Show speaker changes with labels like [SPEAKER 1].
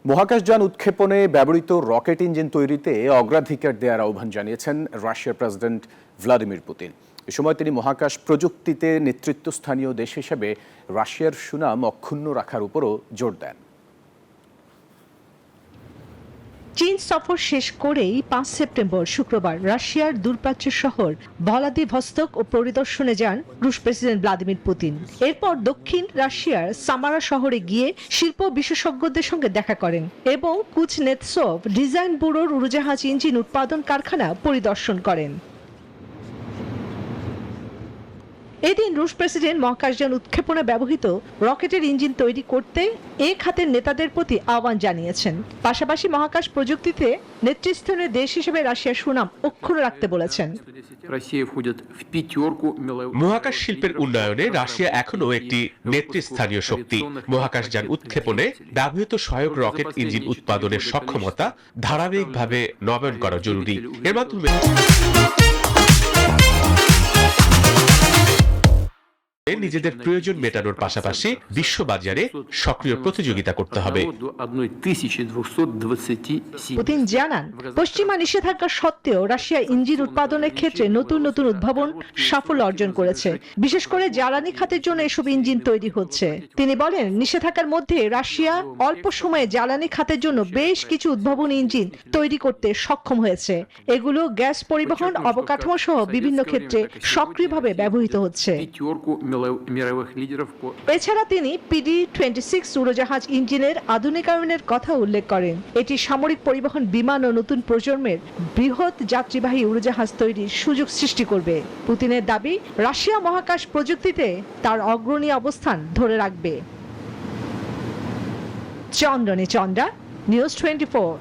[SPEAKER 1] মহাকাশযান উৎক্ষেপণে ব্যবহৃত rocket engine তৈরিতে অগ্রাধিকার দেওয়ার আহ্বান জানিয়েছেন রাশিয়ার প্রেসিডেন্ট ভ্লাদিমির পুতিন। এ সময় তিনি মহাকাশ প্রযুক্তিতে নেতৃত্বস্থানীয় দেশ হিসেবে রাশিয়ার সুনাম অক্ষুণ্ণ রাখার উপরও জোর দেন।
[SPEAKER 2] চীন সফর শেষ করেই 5 সেপ্টেম্বর শুক্রবার রাশিয়ার দূরপ্রাচ্য শহর ভ্লাদিভস্তক ও পরিদর্শনে যান রুশ প্রেসিডেন্ট ভ্লাদিমির পুতিন। এরপর দক্ষিণ রাশিয়ার সামারা শহরে গিয়ে শিল্প বিশেষজ্ঞদের সঙ্গে দেখা করেন এবং কুজনেতসভ ডিজাইন ব্যুরোর উড়োজাহাজ ইঞ্জিন উৎপাদন কারখানা পরিদর্শন করেন। এদিন রুশ প্রেসিডেন্ট মহাকাশযান উৎক্ষেপণে ব্যবহৃত রকেটের ইঞ্জিন তৈরি করতে এ খাতের নেতাদের প্রতি আহ্বান জানিয়েছেন। পাশাপাশি মহাকাশ প্রযুক্তিতে নেতৃস্থানীয় দেশ হিসেবে রাশিয়ার সুনাম অক্ষুণ্ণ রাখতে বলেছেন।
[SPEAKER 3] মহাকাশ শিল্পের উন্নয়নে রাশিয়া এখনো একটি নেতৃস্থানীয় শক্তি। মহাকাশযান উৎক্ষেপণে ব্যবহৃত সহায়ক রকেট ইঞ্জিন উৎপাদনের সক্ষমতা ধারাবাহিকভাবে নবায়ন করা জরুরি। এর মাধ্যমে নিজেদের প্রয়োজন মেটানোর পাশাপাশি বিশ্ববাজারে সক্রিয় প্রতিযোগিতা করতে হবে।
[SPEAKER 2] পুতিন জানান, পশ্চিমা নিষেধাজ্ঞা সত্ত্বেও রাশিয়া ইঞ্জিন উৎপাদনের ক্ষেত্রে নতুন নতুন উদ্ভাবন সাফল্য অর্জন করেছে। বিশেষ করে জ্বালানি খাতের জন্য এসব ইঞ্জিন তৈরি হচ্ছে। তিনি বলেন, নিষেধাজ্ঞার মধ্যে রাশিয়া অল্প সময়ে জ্বালানি খাতের জন্য বেশ কিছু উদ্ভাবনী ইঞ্জিন তৈরি করতে সক্ষম হয়েছে। এগুলো গ্যাস পরিবহন, অবকাঠামো সহ বিভিন্ন ক্ষেত্রে সক্রিয়ভাবে ব্যবহৃত হচ্ছে। এছাড়া তিনি PD-26 উড়োজাহাজ ইঞ্জিনের আধুনিকায়নের কথা উল্লেখ করেন। এটি সামরিক পরিবহন, বিমান ও নতুন প্রজন্মের বৃহৎ যাত্রীবাহী উড়োজাহাজ তৈরির সুযোগ সৃষ্টি করবে। পুতিনের দাবি, রাশিয়া মহাকাশ প্রযুক্তিতে তার অগ্রণী অবস্থান ধরে রাখবে। চন্দ্রনী চন্দ্রা, নিউজ 24।